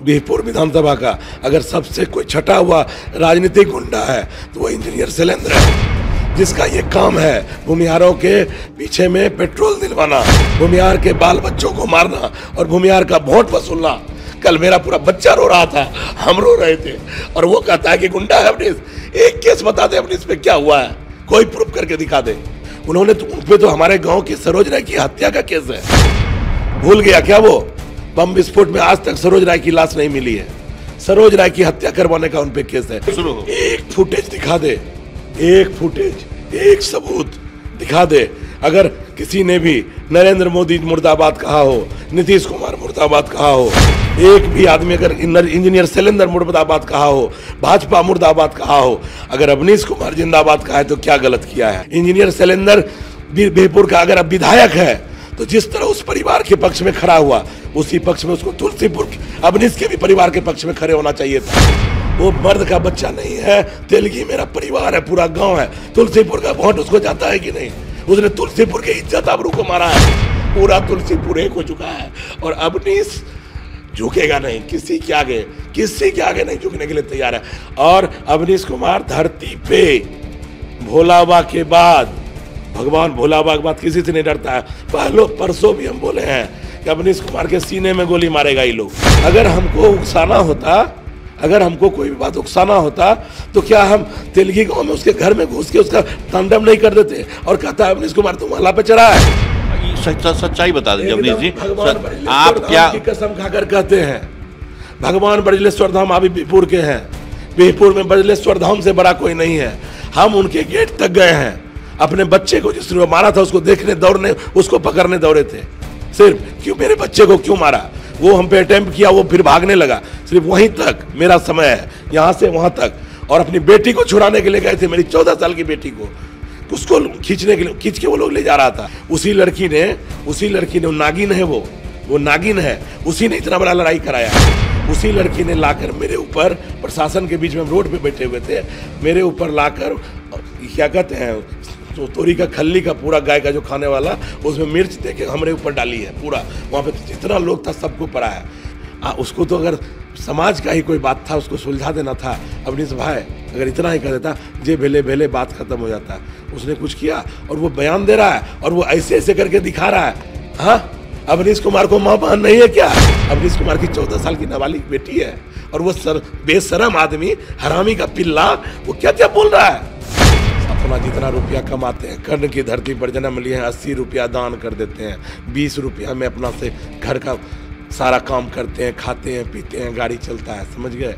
बिहपुर विधानसभा का अगर सबसे कोई छटा हुआ राजनीतिक गुंडा है तो वो इंजीनियर शैलेंद्र है, जिसका ये काम है भूमिहारों के पीछे में पेट्रोल दिलवाना, भूमिहार के बाल बच्चों को मारना और भूमिहार का वोट वसूलना। कल मेरा पूरा बच्चा रो रहा था, हम रो रहे थे, और वो कहता है कि गुंडा है अवनीश। एक केस बता दे अवनीश पे क्या हुआ है, कोई प्रूफ करके दिखा दे। उन्होंने तो उन पे तो हमारे गांव की सरोज राय की हत्या का केस है, भूल गया क्या वो? बम विस्फोट में आज तक सरोज राय की लाश नहीं मिली है, सरोज राय की हत्या करवाने का उन पे केस है। एक फुटेज दिखा दे, एक फुटेज, एक सबूत दिखा दे। अगर किसी ने भी नरेंद्र मोदी मुर्दाबाद कहा हो, नीतीश कुमार मुर्दाबाद कहा हो, एक भी आदमी अगर इंजीनियर शैलेंद्र मुर्दाबाद कहा हो, भाजपा मुर्दाबाद कहा हो, अगर अवनीश कुमार जिंदाबाद कहा है तो क्या गलत किया है? इंजीनियर शैलेंद्र बिहपुर का अगर अब विधायक है तो जिस तरह उस परिवार के पक्ष में खड़ा हुआ, उसी पक्ष में उसको तुलसीपुर अवनीश के भी परिवार के पक्ष में खड़े होना चाहिए था। वो मर्द का बच्चा नहीं है, तेलगी मेरा परिवार है, पूरा गांव है। तुलसीपुर का वोट उसको जाता है कि नहीं? उसने तुलसीपुर की इज्जत आबरू को मारा है, पूरा तुलसीपुर एक हो चुका है। और अवनीश झुकेगा नहीं किसी के आगे, किसी के आगे नहीं झुकने के लिए तैयार है। और अवनीश कुमार धरती पे भोलाबा के बाद, भगवान भोलाबा के बाद किसी से नहीं डरता है। पहले परसों भी हम बोले हैं कि अवनीश कुमार के सीने में गोली मारेगा ये लोग। अगर हमको उकसाना होता, अगर हमको कोई भी बात उकसाना होता तो क्या हम तेलगी गांव में उसके घर में घुस के उसका तांडव नहीं कर देते? और कहता है अवनीश कुमार तुम अल्लाह पे चढ़ा है। सच्चाई बता दीजिए अवनीश जी, आप क्या की कसम खाकर कहते हैं? भगवान ब्रजलेश्वर धाम अभी बिहपुर के हैं, बिहपुर में ब्रजलेश्वर धाम से बड़ा कोई नहीं है। हम उनके गेट तक गए हैं, अपने बच्चे को जिसने मारा था उसको देखने दौड़ने, उसको पकड़ने दौड़े थे। सिर्फ क्यों मेरे बच्चे को क्यों मारा? वो हम पे अटेम्प्ट किया, वो फिर भागने लगा। सिर्फ वहीं तक मेरा समय है, यहाँ से वहाँ तक। और अपनी बेटी को छुड़ाने के लिए गए थे, मेरी 14 साल की बेटी को, उसको खींचने के लिए, खींच के वो लोग ले जा रहा था। उसी लड़की ने वो नागिन है, वो नागिन है, उसी ने इतना बड़ा लड़ाई कराया। उसी लड़की ने लाकर मेरे ऊपर, प्रशासन के बीच में हम रोड पे बैठे हुए थे, मेरे ऊपर लाकर क्या कहते हैं, तो तोरी का खल्ली का पूरा गाय का जो खाने वाला, उसमें मिर्च दे के हमारे ऊपर डाली है पूरा। वहाँ पे जितना लोग था सबको पड़ा है। उसको तो अगर समाज का ही कोई बात था उसको सुलझा देना था। अवनीश भाई अगर इतना ही कर देता, जे भेले भेले बात खत्म हो जाता। उसने कुछ किया और वो बयान दे रहा है और वो ऐसे ऐसे करके दिखा रहा है। हाँ, अवनीश कुमार को माँ बहन नहीं है क्या? अवनीश कुमार की 14 साल की नाबालिग बेटी है और वो बेशरम आदमी, हरामी का पिल्ला, वो क्या क्या बोल रहा है? अपना जितना रुपया कमाते हैं, कर्ण की धरती पर जन्म लिए हैं, 80 रुपया दान कर देते हैं, 20 रुपया में अपना से घर का सारा काम करते हैं, खाते हैं, पीते हैं, गाड़ी चलता है, समझ गए?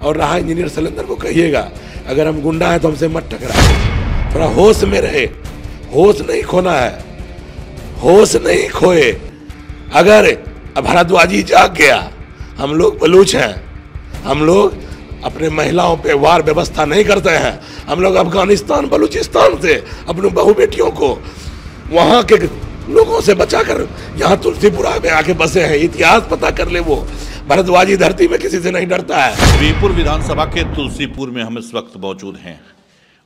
और रहा इंजीनियर शैलेंद्र को कहिएगा, अगर हम गुंडा हैं तो हमसे मत टकराए, थोड़ा होश में रहे, होश नहीं खोना है, होश नहीं खोए। अगर भारद्वाजी जाग गया, हम लोग बलूच हैं, हम लोग अपने महिलाओं पे वार व्यवस्था नहीं करते हैं। हम लोग अफगानिस्तान बलूचिस्तान से अपने बहू बेटियों को वहाँ के लोगों से बचाकर यहाँ तुलसीपुरा में आके बसे हैं। इतिहास पता कर ले, वो भारद्वाजी धरती में किसी से नहीं डरता है। बिहपुर विधानसभा के तुलसीपुर में हम इस वक्त मौजूद हैं।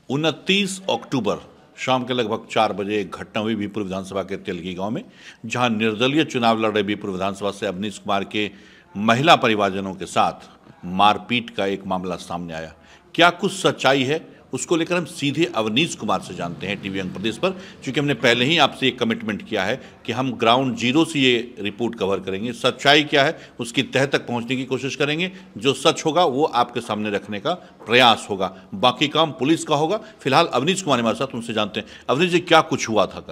29 अक्टूबर शाम के लगभग 4 बजे एक घटना हुई बिहपुर विधानसभा के तेलगी गांव में, जहां निर्दलीय चुनाव लड़ रहे बिहपुर विधानसभा से अवनीश कुमार के महिला परिवारजनों के साथ मारपीट का एक मामला सामने आया। क्या कुछ सच्चाई है, उसको लेकर हम सीधे अवनीश कुमार से जानते हैं टीवी अंक प्रदेश पर, क्योंकि हमने पहले ही आपसे एक कमिटमेंट किया है कि हम ग्राउंड जीरो से ये रिपोर्ट कवर करेंगे। सच्चाई क्या है उसकी तह तक पहुंचने की कोशिश करेंगे, जो सच होगा वो आपके सामने रखने का प्रयास होगा, बाकी काम पुलिस का होगा। फिलहाल अवनीश कुमार हमारे साथ, उनसे जानते हैं। अवनीश जी, क्या कुछ हुआ था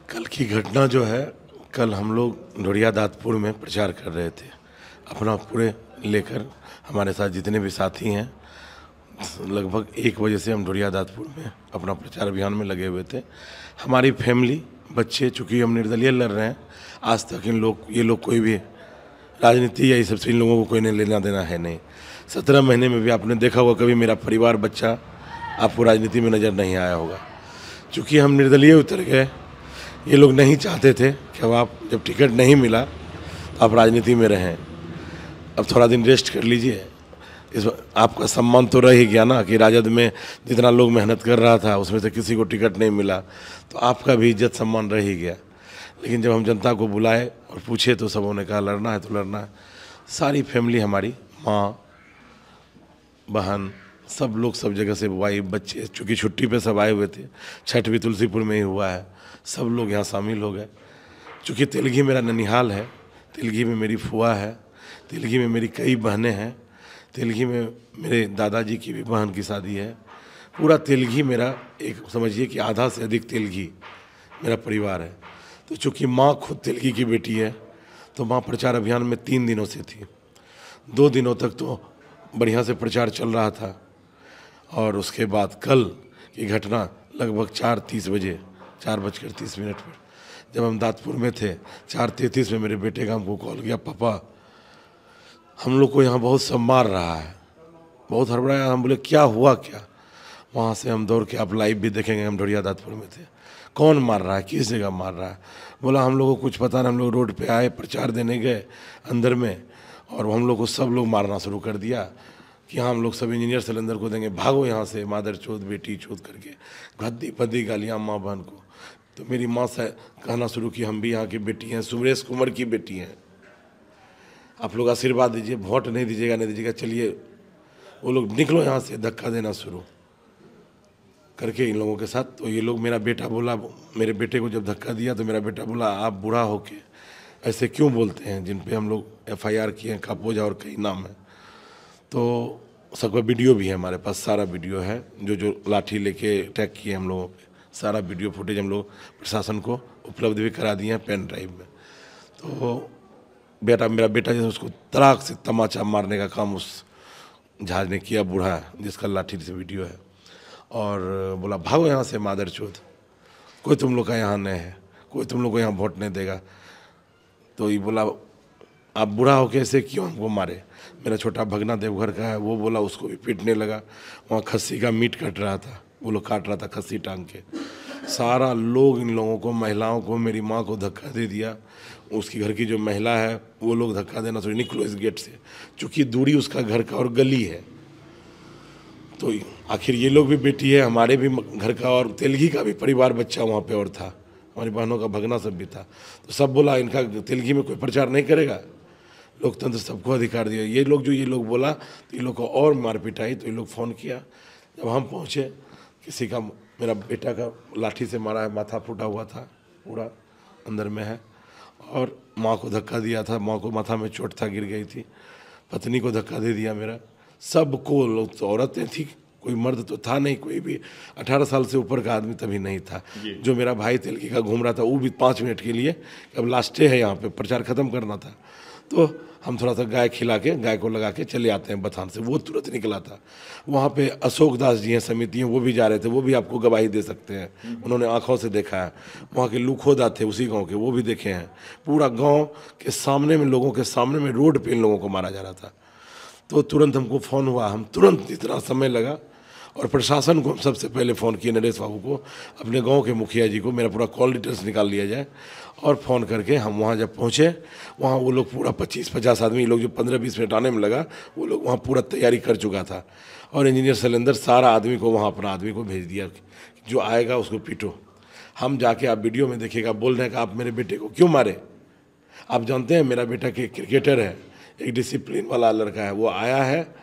कल की घटना जो है, कल हम लोग ढोड़िया दादपुर में प्रचार कर रहे थे, अपना पूरे लेकर, हमारे साथ जितने भी साथी हैं, लगभग 1 बजे से हम ढोड़िया दादपुर में अपना प्रचार अभियान में लगे हुए थे। हमारी फैमिली, बच्चे, चूँकि हम निर्दलीय लड़ रहे हैं, आज तक ये लोग कोई भी राजनीति या ये सब से इन लोगों को कोई नहीं लेना देना है नहीं। 17 महीने में भी आपने देखा होगा कभी मेरा परिवार, बच्चा आपको राजनीति में नज़र नहीं आया होगा। चूँकि हम निर्दलीय उतर गए, ये लोग नहीं चाहते थे कि अब आप, जब टिकट नहीं मिला तो आप राजनीति में रहें, अब थोड़ा दिन रेस्ट कर लीजिए। इस आपका सम्मान तो रह ही गया ना कि राजद में जितना लोग मेहनत कर रहा था उसमें से किसी को टिकट नहीं मिला, तो आपका भी इज्जत सम्मान रह ही गया। लेकिन जब हम जनता को बुलाए और पूछे तो सबों ने कहा लड़ना है तो लड़ना है। सारी फैमिली हमारी, माँ बहन सब लोग सब जगह से, वाइफ बच्चे, चूँकि छुट्टी पे सब आए हुए थे, छठ भी तुलसीपुर में ही हुआ है, सब लोग यहाँ शामिल हो गए। चूँकि तेलगी मेरा ननिहाल है, तेलगी में मेरी फुआ है, तेलगी में मेरी कई बहनें हैं, तेलगी में मेरे दादाजी की भी बहन की शादी है। पूरा तेलगी मेरा, एक समझिए कि आधा से अधिक तेलगी मेरा परिवार है। तो चूँकि माँ खुद तेलगी की बेटी है, तो माँ प्रचार अभियान में 3 दिनों से थी। 2 दिनों तक तो बढ़िया से प्रचार चल रहा था, और उसके बाद कल की घटना लगभग 4:30 बजे, 4:30 पर जब हम दातपुर में थे, 4:33 में मेरे बेटे का हमको कॉल किया, पापा हम लोग को यहाँ बहुत सब मार रहा है, बहुत हड़बड़ाया। हम बोले क्या हुआ क्या? वहाँ से हम दौड़ के, आप लाइव भी देखेंगे, हम ढोड़िया दातपुर में थे। कौन मार रहा है, किस जगह मार रहा है? बोला हम लोग को कुछ पता नहीं, हम लोग रोड पे आए, प्रचार देने गए अंदर में, और हम लोग को सब लोग मारना शुरू कर दिया कि हाँ हम लोग सब इंजीनियर सिलेंडर को देंगे, भागो यहाँ से, मादर चोद बेटी चोद करके गद्दी पद्दी गालियाँ माँ बहन को। तो मेरी माँ से कहना शुरू की, हम भी यहाँ की बेटी हैं, सुरेश कुमार की बेटी हैं, आप लोग आशीर्वाद दीजिए, वोट नहीं दीजिएगा नहीं दीजिएगा, चलिए वो लोग निकलो यहाँ से, धक्का देना शुरू करके इन लोगों के साथ। तो ये लोग, मेरा बेटा बोला, मेरे बेटे को जब धक्का दिया तो मेरा बेटा बोला आप बूढ़ा होके ऐसे क्यों बोलते हैं, जिन पे हम लोग FIR किए हैं, कापोजा और कई नाम है। तो सबका वीडियो भी है हमारे पास, सारा वीडियो है, जो लाठी लेके अटैक किए हम लोगों पे, सारा वीडियो फुटेज हम लोग प्रशासन को उपलब्ध भी करा दिए हैं पेन ड्राइव में। तो मेरा बेटा जैसे उसको तड़ाक से तमाचा मारने का काम उस जहाज ने किया, बूढ़ा जिसका लाठी से वीडियो है, और बोला भागो यहाँ से मादर चोद, कोई तुम लोग का यहाँ नहीं है, कोई तुम लोग को यहाँ वोट नहीं देगा। तो ये बोला आप बूढ़ा हो कैसे क्यों हमको मारे? मेरा छोटा भगना देवघर का है, वो बोला उसको भी पीटने लगा। वहाँ खस्सी का मीट कट रहा था, वो लोग काट रहा था खस्सी टांग के। सारा लोग इन लोगों को, महिलाओं को, मेरी माँ को धक्का दे दिया। उसकी घर की जो महिला है वो लोग धक्का देना शुरू, निकलो इस गेट से, चूँकि दूरी उसका घर का और गली है। तो आखिर ये लोग भी बेटी है, हमारे भी घर का, और तेलगी का भी परिवार बच्चा वहाँ पे और था, हमारी बहनों का भगना सब भी था। तो सब बोला इनका तेलगी में कोई प्रचार नहीं करेगा, लोकतंत्र सबको अधिकार दिया। ये लोग बोला तो ये लोग को और मारपीट आई। तो ये लोग फ़ोन किया, जब हम पहुँचे, किसी का, मेरा बेटा का लाठी से मारा है, माथा फूटा हुआ था, पूरा अंदर में है, और माँ को धक्का दिया था, माँ को माथा में चोट था, गिर गई थी, पत्नी को धक्का दे दिया मेरा, सबको। लोग तो औरतें थी, कोई मर्द तो था नहीं, कोई भी 18 साल से ऊपर का आदमी तभी नहीं था। जो मेरा भाई तेलगी का घूम रहा था, वो भी 5 मिनट के लिए, अब लास्ट डे है यहाँ पे, प्रचार ख़त्म करना था, तो हम थोड़ा सा गाय खिला के, गाय को लगा के चले आते हैं बथान से। वो तुरंत निकला था। वहाँ पे अशोक दास जी हैं, समिति हैं, वो भी जा रहे थे, वो भी आपको गवाही दे सकते हैं, उन्होंने आंखों से देखा है। वहाँ के लुखोदा थे उसी गांव के, वो भी देखे हैं। पूरा गांव के सामने में, लोगों के सामने में, रोड पे इन लोगों को मारा जा रहा था। तो तुरंत हमको फ़ोन हुआ, हम तुरंत, इतना समय लगा, और प्रशासन को हम सबसे पहले फ़ोन किए, नरेश बाबू को, अपने गांव के मुखिया जी को, मेरा पूरा कॉल डिटेल्स निकाल लिया जाए, और फ़ोन करके हम वहाँ जब पहुँचे, वहाँ वो लोग पूरा 25-50 आदमी, लोग जो 15-20 मिनट आने में लगा, वो लोग वहाँ पूरा तैयारी कर चुका था। और इंजीनियर सिलेंडर सारा आदमी को, वहाँ अपना आदमी को भेज दिया, जो आएगा उसको पीटो। हम जाके, आप वीडियो में देखिएगा, बोल रहे हैं कि आप मेरे बेटे को क्यों मारे? आप जानते हैं मेरा बेटा कि क्रिकेटर है, एक डिसिप्लिन वाला लड़का है, वो आया है,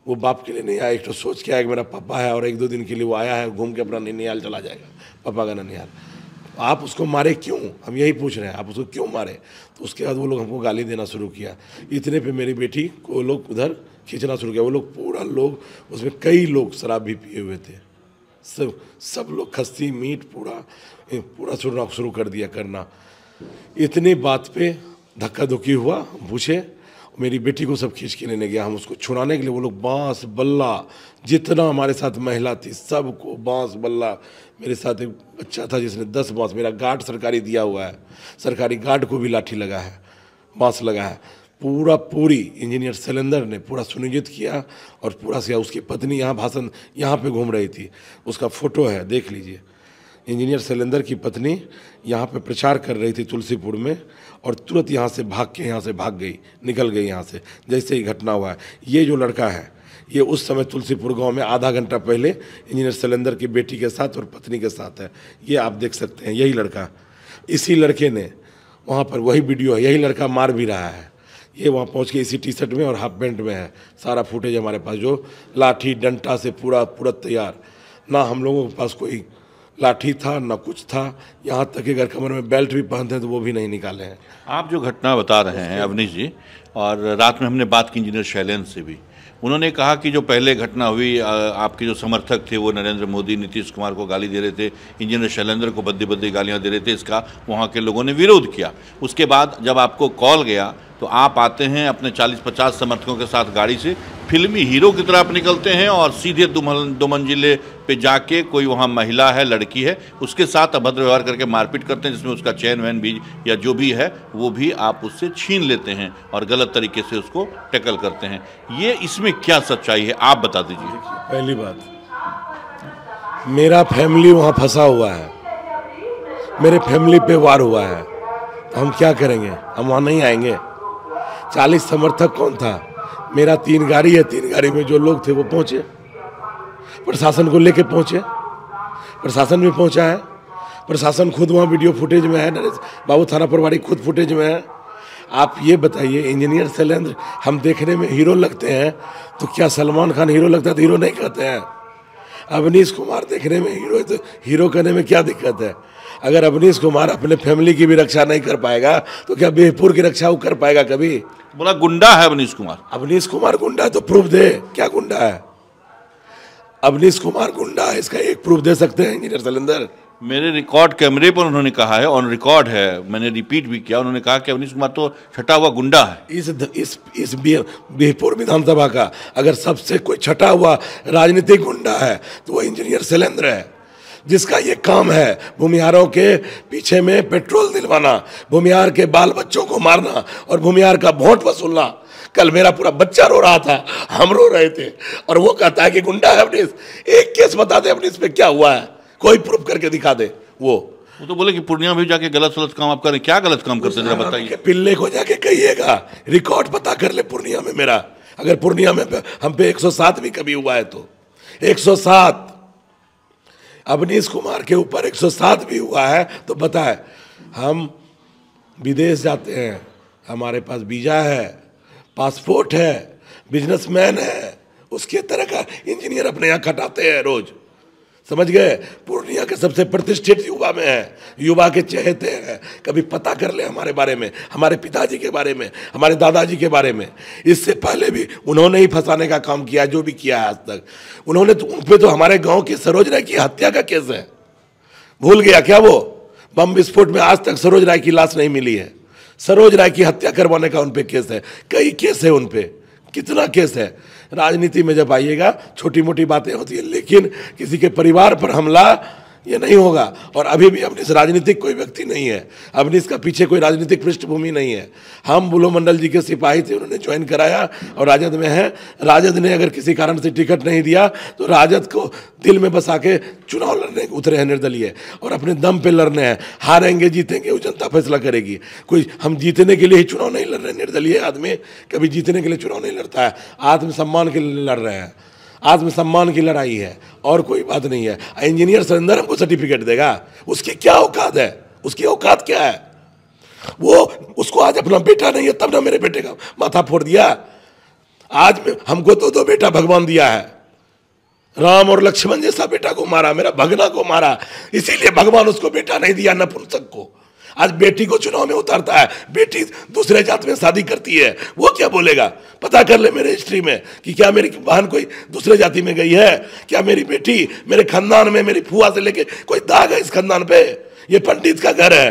वो बाप के लिए नहीं आया, एक तो सोच के आया कि मेरा पापा है, और 1-2 दिन के लिए वो आया है, घूम के अपना ननिहाल चला जाएगा, पापा का ननिहाल। आप उसको मारे क्यों? हम यही पूछ रहे हैं, आप उसको क्यों मारे? तो उसके बाद वो लोग हमको गाली देना शुरू किया। इतने पे मेरी बेटी को लोग उधर खींचना शुरू किया। वो लोग पूरा लोग, उसमें कई लोग शराब भी पिए हुए थे, सब लोग खस्सी मीट पूरा शुरू कर दिया करना। इतनी बात पे धक्का धुक्की हुआ, हम पूछे, मेरी बेटी को सब खींच के लेने गया। हम उसको छुड़ाने के लिए, वो लोग बांस बल्ला, जितना हमारे साथ महिला थी सबको बांस बल्ला। मेरे साथ एक बच्चा था जिसने 10 बांस, मेरा गार्ड सरकारी दिया हुआ है, सरकारी गार्ड को भी लाठी लगा है, बांस लगा है। पूरी इंजीनियर सिलेंडर ने पूरा सुनिश्चित किया, और पूरा से उसकी पत्नी यहाँ भाषण, यहाँ पे घूम रही थी, उसका फोटो है, देख लीजिए। इंजीनियर सिलेंडर की पत्नी यहाँ पे प्रचार कर रही थी तुलसीपुर में, और तुरंत यहाँ से भाग गई, निकल गई यहाँ से, जैसे ही घटना हुआ है। ये जो लड़का है, ये उस समय तुलसीपुर गांव में आधा घंटा पहले इंजीनियर सिलेंडर की बेटी के साथ और पत्नी के साथ है। ये आप देख सकते हैं, यही लड़का, इसी लड़के ने, वहाँ पर वही वीडियो है, यही लड़का मार भी रहा है। ये वहाँ पहुँच के इसी टी शर्ट में और हाफ पैंट में है, सारा फुटेज हमारे पास, जो लाठी डंडा से पूरा तैयार। ना हम लोगों के पास कोई लाठी था ना कुछ था, यहाँ तक कि अगर कमर में बेल्ट भी पहनते हैं तो वो भी नहीं निकाले हैं। आप जो घटना बता रहे हैं अवनीश जी, और रात में हमने बात की इंजीनियर शैलेंद्र से भी, उन्होंने कहा कि जो पहले घटना हुई, आपके जो समर्थक थे वो नरेंद्र मोदी, नीतीश कुमार को गाली दे रहे थे, इंजीनियर शैलेंद्र को बद्दी बद्दी गालियां दे रहे थे, इसका वहाँ के लोगों ने विरोध किया। उसके बाद जब आपको कॉल गया तो आप आते हैं अपने 40-50 समर्थकों के साथ गाड़ी से, फिल्मी हीरो की तरह आप निकलते हैं और सीधे दो मंजिले पे जाके, कोई वहाँ महिला है, लड़की है, उसके साथ अभद्र व्यवहार करके मारपीट करते हैं, जिसमें उसका चैन वैन भी या जो भी है वो भी आप उससे छीन लेते हैं और गलत तरीके से उसको टैकल करते हैं। ये इसमें क्या सच्चाई है, आप बता दीजिए। पहली बात, मेरा फैमिली वहाँ फंसा हुआ है, मेरे फैमिली पे वार हुआ है, तो हम क्या करेंगे? हम वहाँ नहीं आएंगे। 40 समर्थक कौन था? मेरा 3 गाड़ी है, 3 गाड़ी में जो लोग थे वो पहुंचे, प्रशासन को लेके पहुंचे, प्रशासन भी पहुंचा है, प्रशासन खुद वहाँ वीडियो फुटेज में है, नरेश बाबू थाना प्रभारी खुद फुटेज में है। आप ये बताइए, इंजीनियर शैलेंद्र हम देखने में हीरो लगते हैं तो क्या सलमान खान हीरो लगता है तो हीरो नहीं कहते हैं? अवनीश कुमार देखने में हीरो है तो हीरो कहने में क्या दिक्कत है? अगर अवनीश कुमार अपने फैमिली की भी रक्षा नहीं कर पाएगा तो क्या बिहपुर की रक्षा वो कर पाएगा कभी? बोला गुंडा है अवनीश कुमार। अवनीश कुमार गुंडा है तो प्रूफ दे, क्या गुंडा है? अवनीश कुमार गुंडा है, इसका एक प्रूफ दे सकते हैं इंजीनियर शैलेंद्र? मेरे रिकॉर्ड कैमरे पर उन्होंने कहा है, ऑन रिकॉर्ड है, मैंने रिपीट भी किया, उन्होंने कहा कि अवनीश कुमार तो छटा हुआ गुंडा है। इस बिहपुर विधानसभा का अगर सबसे कोई छटा हुआ राजनीतिक गुंडा है तो वो इंजीनियर शैलेंद्र है, जिसका ये काम है भूमिहारों के पीछे में पेट्रोल दिलवाना, भूमिहार के बाल बच्चों को मारना और भूमिहार का वोट वसूलना। कल मेरा पूरा बच्चा रो रहा था, हम रो रहे थे, और वो कहता है कि गुंडा है अवनीश। एक केस बता दे अवनीश पे क्या हुआ है, कोई प्रूफ करके दिखा दे। वो तो बोले कि पूर्णिया में जाके गलत काम आप करें। क्या गलत काम करते जरा बताइए। पिल्ले को जाके कहिएगा, रिकॉर्ड पता कर ले पूर्णिया में मेरा, अगर पूर्णिया में हम पे 107 भी कभी हुआ है तो 107, अवनीश कुमार के ऊपर 107 भी हुआ है तो बताए। हम विदेश जाते हैं, हमारे पास वीजा है, पासपोर्ट है, बिजनेसमैन है, उसके तरह का इंजीनियर अपने यहाँ खटाते हैं रोज, समझ गए? पूर्णिया के सबसे प्रतिष्ठित युवा में है, युवा के चहेते हैं। कभी पता कर ले हमारे बारे में, हमारे पिताजी के बारे में, हमारे दादाजी के बारे में। इससे पहले भी उन्होंने ही फंसाने का काम किया, जो भी किया है आज तक उन्होंने। तो उन पे तो हमारे गांव की सरोज राय की हत्या का केस है, भूल गया क्या? वो बम विस्फोट में आज तक सरोज राय की लाश नहीं मिली है। सरोज राय की हत्या करवाने का उन पे केस है, कई केस है उन पे, कितना केस है। राजनीति में जब आइएगा छोटी मोटी बातें होती है, लेकिन किसी के परिवार पर हमला ये नहीं होगा। और अभी भी अवनीश राजनीतिक कोई व्यक्ति नहीं है, अवनीश का पीछे कोई राजनीतिक पृष्ठभूमि नहीं है। हम बुलो मंडल जी के सिपाही थे, उन्होंने ज्वाइन कराया और राजद में है। राजद ने अगर किसी कारण से टिकट नहीं दिया तो राजद को दिल में बसा के चुनाव लड़ने उतरे हैं निर्दलीय, और अपने दम पे लड़ने हैं। हारेंगे जीतेंगे वो जनता फैसला करेगी। कोई हम जीतने के लिए ही चुनाव नहीं लड़ रहे। निर्दलीय आदमी कभी जीतने के लिए चुनाव नहीं लड़ता है, आत्मसम्मान के लिए लड़ रहे हैं। आत्मसम्मान की लड़ाई है और कोई बात नहीं है। इंजीनियर शैलेंद्र हमको सर्टिफिकेट देगा, उसकी क्या औकात है? उसकी औकात क्या है? वो उसको आज अपना बेटा नहीं है तब ना मेरे बेटे का माथा फोड़ दिया। आज हमको तो 2 बेटा भगवान दिया है, राम और लक्ष्मण जैसा बेटा को मारा, मेरा भगना को मारा, इसीलिए भगवान उसको बेटा नहीं दिया नपुंसक को। आज बेटी को चुनाव में उतारता है, बेटी दूसरे जात में शादी करती है, वो क्या बोलेगा? पता कर ले मेरे हिस्ट्री में कि क्या मेरी बहन कोई दूसरे जाति में गई है, क्या मेरी बेटी, मेरे खानदान में मेरी फुआ से लेके कोई दाग है इस खानदान पे? ये पंडित का घर है,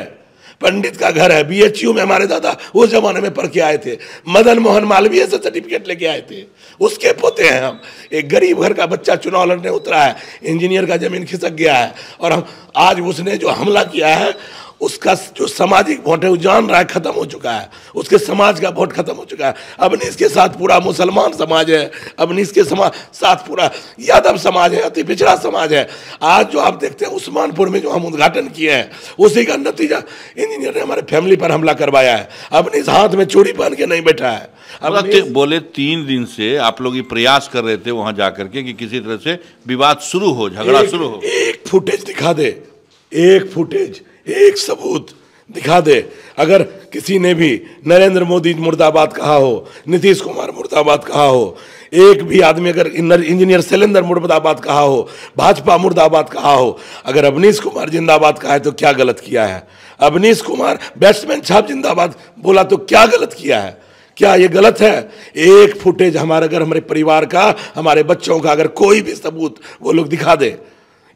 पंडित का घर है। BHU में हमारे दादा उस जमाने में पढ़ के आए थे, मदन मोहन मालवीय से सर्टिफिकेट लेके आए थे, उसके पोते हैं हम। एक गरीब घर का बच्चा चुनाव लड़ने उतरा है, इंजीनियर का जमीन खिसक गया है, और हम आज उसने जो हमला किया है उसका जो सामाजिक वोट है वो जान रहा है खत्म हो चुका है, उसके समाज का वोट खत्म हो चुका है। अवनीश के साथ पूरा मुसलमान समाज है, अवनीश के साथ पूरा यादव समाज है, अति पिछड़ा समाज है। आज जो आप देखते हैं उस्मानपुर में जो हम उद्घाटन किए हैं, उसी का नतीजा इंजीनियर ने हमारे फैमिली पर हमला करवाया है। अवनीश हाथ में चूड़ी पहन के नहीं बैठा है। बोले 3 दिन से आप लोग ये प्रयास कर रहे थे वहां जाकर के कि किसी तरह से विवाद शुरू हो, झगड़ा शुरू हो। एक फुटेज दिखा दे, एक फुटेज, एक सबूत दिखा दे। अगर किसी ने भी नरेंद्र मोदी मुर्दाबाद कहा हो, नीतीश कुमार मुर्दाबाद कहा हो, एक भी आदमी अगर इंजीनियर शैलेंद्र मुर्दाबाद कहा हो, भाजपा मुर्दाबाद कहा हो, अगर अवनीश कुमार जिंदाबाद कहा है तो क्या गलत किया है? अवनीश कुमार बैट्समैन छाप जिंदाबाद बोला तो क्या गलत किया है? क्या ये गलत है? एक फुटेज हमारे, अगर हमारे परिवार का, हमारे बच्चों का अगर कोई भी सबूत वो लोग दिखा दे,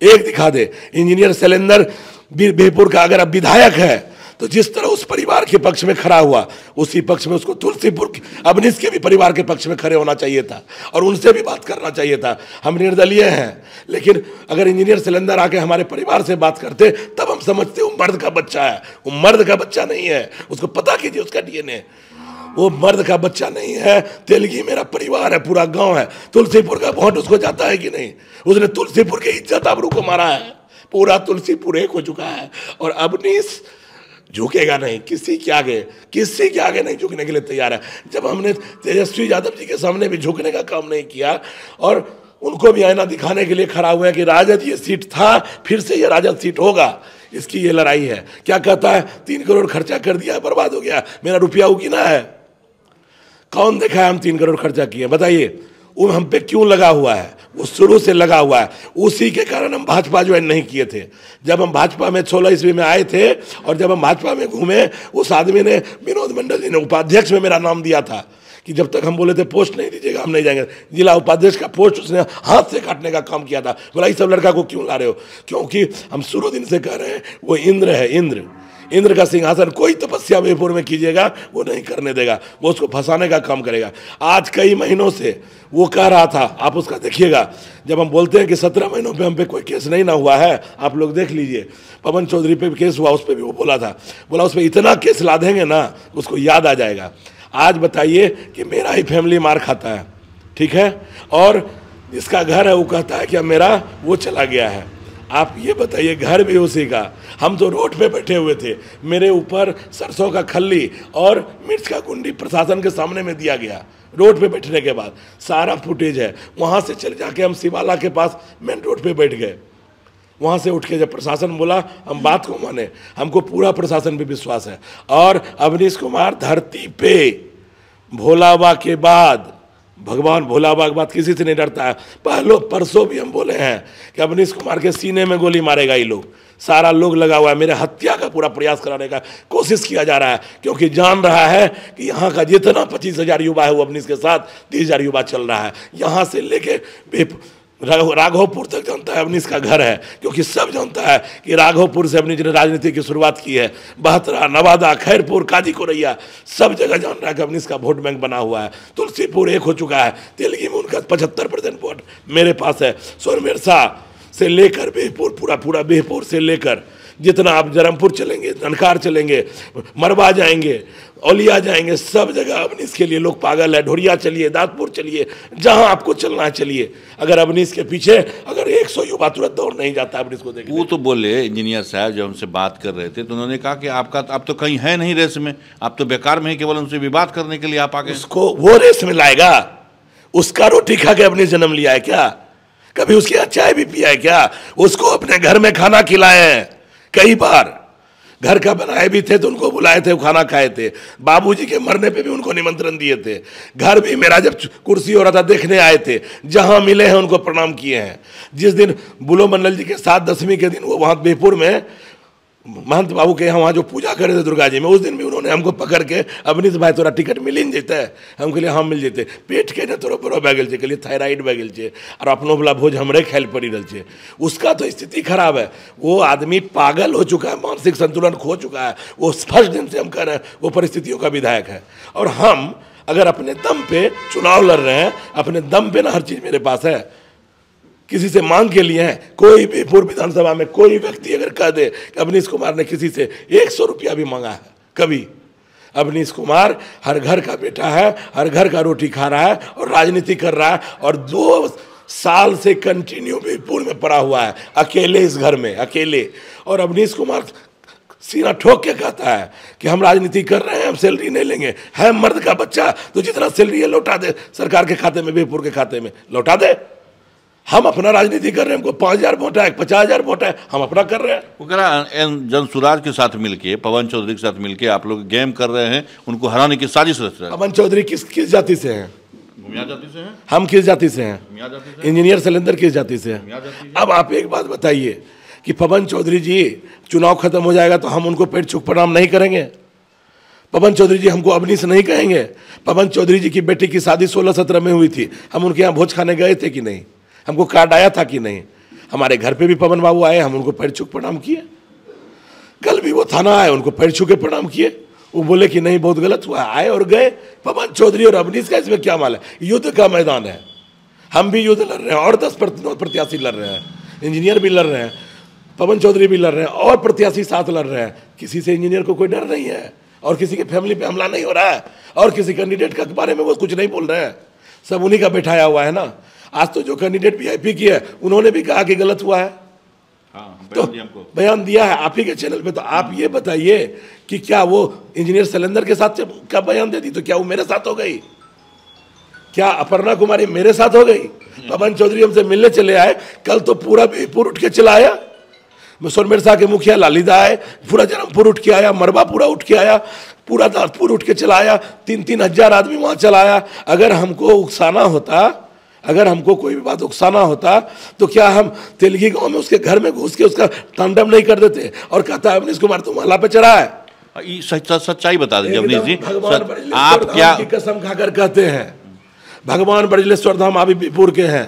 एक दिखा दे। इंजीनियर शैलेंद्र बिहपुर का अगर अब विधायक है तो जिस तरह उस परिवार के पक्ष में खड़ा हुआ, उसी पक्ष में उसको तुलसीपुर अवनीश के भी परिवार के पक्ष में खड़े होना चाहिए था और उनसे भी बात करना चाहिए था। हम निर्दलीय हैं, लेकिन अगर इंजीनियर शैलेंद्र आके हमारे परिवार से बात करते तब हम समझते वो मर्द का बच्चा है। वो मर्द का बच्चा नहीं है, उसको पता कीजिए उसका डीएनए। वो मर्द का बच्चा नहीं है। तेलगी मेरा परिवार है, पूरा गांव है। तुलसीपुर का वोट उसको जाता है कि नहीं? उसने तुलसीपुर की इज्जत आबरू को मारा है। पूरा तुलसीपुर एक हो चुका है और अवनीश झुकेगा नहीं किसी के आगे नहीं झुकने के लिए तैयार है। जब हमने तेजस्वी यादव जी के सामने भी झुकने का काम नहीं किया और उनको भी आईना दिखाने के लिए खड़ा हुआ है कि राजद ये सीट था, फिर से ये राजद सीट होगा, इसकी ये लड़ाई है। क्या कहता है? 3 करोड़ खर्चा कर दिया, बर्बाद हो गया, मेरा रुपया उगीना है। कौन देखा है हम 3 करोड़ खर्चा किए? बताइए। वो हम पे क्यों लगा हुआ है? वो शुरू से लगा हुआ है। उसी के कारण हम भाजपा ज्वाइन नहीं किए थे। जब हम भाजपा में 16 ईस्वी में आए थे और जब हम भाजपा में घूमे, उस आदमी ने, विनोद मंडल जी ने उपाध्यक्ष में मेरा नाम दिया था कि जब तक हम बोले थे पोस्ट नहीं दीजिएगा हम नहीं जाएंगे। जिला उपाध्यक्ष का पोस्ट उसने हाथ से काटने का काम किया था। बोला इस सब लड़का को क्यों ला रहे हो? क्योंकि हम शुरू दिन से कह रहे हैं वो इंद्र है। इंद्र का सिंहासन कोई तपस्या बिहपुर में कीजिएगा वो नहीं करने देगा, वो उसको फंसाने का काम करेगा। आज कई महीनों से वो कह रहा था, आप उसका देखिएगा। जब हम बोलते हैं कि 17 महीनों पे हम पे कोई केस नहीं ना हुआ है, आप लोग देख लीजिए। पवन चौधरी पे भी केस हुआ, उस पर भी वो बोला था, बोला उस पर इतना केस ला देंगे ना उसको याद आ जाएगा। आज बताइए कि मेरा ही फैमिली मार खाता है, ठीक है, और जिसका घर है वो कहता है कि अब मेरा वो चला गया है। आप ये बताइए, घर भी उसी का। हम तो रोड पे बैठे हुए थे, मेरे ऊपर सरसों का खल्ली और मिर्च का गुंडी प्रशासन के सामने में दिया गया। रोड पे बैठने के बाद सारा फुटेज है। वहाँ से चले जाके हम शिवाला के पास मेन रोड पे बैठ गए। वहाँ से उठ के जब प्रशासन बोला हम बात को माने, हमको पूरा प्रशासन पे विश्वास है। और अवनीश कुमार धरती पे भोलाबा के बाद, भगवान भोलाबा के बाद किसी से नहीं डरता है। परसों भी हम बोले हैं कि अवनीश कुमार के सीने में गोली मारेगा ये लोग। सारा लोग लगा हुआ है, मेरे हत्या का पूरा प्रयास कराने का कोशिश किया जा रहा है, क्योंकि जान रहा है कि यहाँ का जितना 25,000 युवा है वो अवनीश के साथ 30,000 युवा चल रहा है। यहाँ से लेके राघोपुर तक जानता है अवनीश का घर है, क्योंकि सब जानता है कि राघोपुर से अवनीश ने राजनीति की शुरुआत की है। बहतरा, नवादा, खैरपुर, काजी कोरैया सब जगह जान रहा है कि अवनीश का वोट बैंक बना हुआ है। तुलसीपुर एक हो चुका है। तेलगी में उनका 75% वोट मेरे पास है। सोनमेरसा से लेकर बिहपुर, पूरा बिहपुर से लेकर जितना आप जरमपुर चलेंगे, ननकार चलेंगे, मरवा जाएंगे, औलिया जाएंगे, सब जगह अवनीश के लिए लोग पागल है। ढोरिया चलिए, दादपुर चलिए, जहां आपको चलना है चलिए। अगर अवनीश के पीछे अगर 100 युवा तुरंत दौड़ नहीं जाता अवनीश को देखने। वो तो बोले इंजीनियर साहब जब हमसे बात कर रहे थे तो उन्होंने कहा कि आपका आप तो कहीं है नहीं रेस में, आप तो बेकार में ही केवल उनसे विवाद करने के लिए आप आगे। उसको वो रेस में लाएगा? उसका रोटी खा के अवनीश जन्म लिया है क्या? कभी उसकी चाय भी पिया है क्या? उसको अपने घर में खाना खिलाए हैं कई बार, घर का बनाए भी थे तो उनको बुलाए थे, खाना खाए थे। बाबूजी के मरने पे भी उनको निमंत्रण दिए थे। घर भी मेरा जब कुर्सी हो रहा था देखने आए थे, जहां मिले हैं उनको प्रणाम किए हैं। जिस दिन बुलो मंडल जी के साथ 10वीं के दिन वो वहां बिहपुर में महंत बाबू के यहाँ वहाँ जो पूजा करे थे दुर्गा जी में, उस दिन भी उन्होंने हमको पकड़ के अवनीश भाई तोरा टिकट मिल जेते है? हम कहलिए हाँ मिल जेते। पेट के ने तोरा बड़ो भै गेल छै, कहलिए थायराइड भै गेल छै और अपनो वाला भोज हमरे खायल पड़ी रहल छै। उसका तो स्थिति खराब है। वो आदमी पागल हो चुका है, मानसिक संतुलन खो चुका है। वो फर्स्ट दिन से हम कह रहे हैं वो परिस्थितियों का विधायक है। और हम अगर अपने दम पे चुनाव लड़ रहे हैं, अपने दम पे ना हर चीज़ मेरे पास है, किसी से मांग के लिए है। कोई भी पूर्व विधानसभा में कोई व्यक्ति अगर कह दे कि अवनीश कुमार ने किसी से 100 रुपया भी मांगा है कभी, अवनीश कुमार हर घर का बेटा है, हर घर का रोटी खा रहा है और राजनीति कर रहा है। और 2 साल से कंटिन्यू बिहपुर में पड़ा हुआ है, अकेले इस घर में, अकेले। और अवनीश कुमार सीना ठोक के कहता है कि हम राजनीति कर रहे हैं, हम सैलरी नहीं लेंगे। है मर्द का बच्चा तो जितना सैलरी है लौटा दे सरकार के खाते में, बिहपुर के खाते में लौटा दे। हम अपना राजनीति कर रहे हैं, हमको 5,000 वोट है, 50,000 वोट है, हम अपना कर रहे हैं। वो कह रहा जनसुराज के साथ मिलके, पवन चौधरी के साथ मिलके आप लोग गेम कर रहे हैं, उनको हराने की साजिश रच रहे हैं। पवन चौधरी किस जाति से हैं? मियां जाति से हैं। हम किस जाति से हैं? मियां जाति से। इंजीनियर शैलेंद्र किस जाति से हैं? मियां जाति से। अब आप एक बात बताइए कि पवन चौधरी जी चुनाव खत्म हो जाएगा तो हम उनको पेट चुप प्रणाम नहीं करेंगे? पवन चौधरी जी हमको अवनी से नहीं कहेंगे? पवन चौधरी जी की बेटी की शादी 16-17 में हुई थी, हम उनके यहाँ भोज खाने गए थे कि नहीं? हमको कार्ड आया था कि नहीं? हमारे घर पे भी पवन बाबू आए, हम उनको पैर छू प्रणाम किए। कल भी वो थाना आए, उनको पैर छू के प्रणाम किए। वो बोले कि नहीं बहुत गलत हुआ, आए और गए। पवन चौधरी और अवनीश का इसमें क्या माल है? युद्ध का मैदान है, हम भी युद्ध लड़ रहे हैं और 10 प्रत्याशी लड़ रहे हैं, इंजीनियर भी लड़ रहे हैं, पवन चौधरी भी लड़ रहे हैं और प्रत्याशी साथ लड़ रहे हैं। किसी से इंजीनियर को कोई डर नहीं है और किसी के फैमिली पे हमला नहीं हो रहा है और किसी कैंडिडेट के बारे में वो कुछ नहीं बोल रहे हैं, सब उन्हीं का बैठाया हुआ है ना। आज तो जो कैंडिडेट वीआईपी की है उन्होंने भी कहा कि गलत हुआ है, तो बयान दिया है आप ही के चैनल पे। तो आप ये बताइए कि क्या वो इंजीनियर शैलेंद्र के साथ का बयान दे दी तो क्या वो मेरे साथ हो गई? क्या अपर्णा कुमारी मेरे साथ हो गई? पवन चौधरी हमसे मिलने चले आए, कल तो पूरा बीरपुर उठ के चला आया। सोनमेर शाह के मुखिया लालिदा आए, पूरा जन्मपुर उठ के आया, मरबा पूरा उठ के आया, पूरा दासपुर उठ के चला आया, 3-3 हजार आदमी वहां चला आया। अगर हमको उकसाना होता, अगर हमको कोई भी बात उकसाना होता तो क्या हम तेलगी गांव में उसके घर में घुस के उसका तांडव नहीं कर देते और कहता है अवनीश कुमार तुम माला पे चढ़ा है? सच्चाई बता दीजिए अवनीश जी, आप क्या की कसम खाकर कहते हैं? भगवान ब्रजलेश्वर धाम अभी बीरपुर के हैं,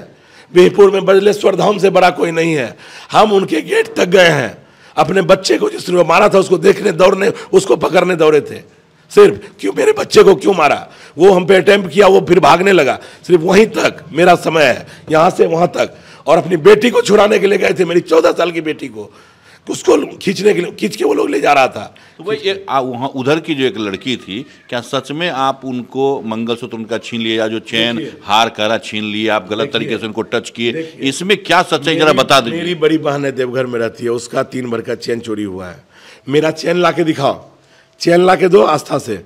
बीरपुर में ब्रजलेश्वर धाम से बड़ा कोई नहीं है। हम उनके गेट तक गए हैं, अपने बच्चे को जिसने मारा था उसको देखने दौड़ने, उसको पकड़ने दौड़े थे। सिर्फ क्यों मेरे बच्चे को क्यों मारा? वो हम पे अटेम्प्ट किया, वो फिर भागने लगा। सिर्फ वहीं तक मेरा समय है, यहाँ से वहाँ तक। और अपनी बेटी को छुड़ाने के लिए गए थे, मेरी 14 साल की बेटी को, उसको खींचने के लिए, खींच के वो लोग ले जा रहा था। तो भाई वहाँ उधर की जो एक लड़की थी, क्या सच में आप उनको मंगलसूत्र उनका छीन लिया, या जो चैन हार करा छीन लिया, आप गलत तरीके से उनको टच किए, इसमें क्या सच्चाई जरा बता दीजिए। मेरी बड़ी बहन है देवघर में रहती है, उसका 3 भर का चैन चोरी हुआ है। मेरा चैन ला के दिखाओ, चैन ला के दो आस्था से।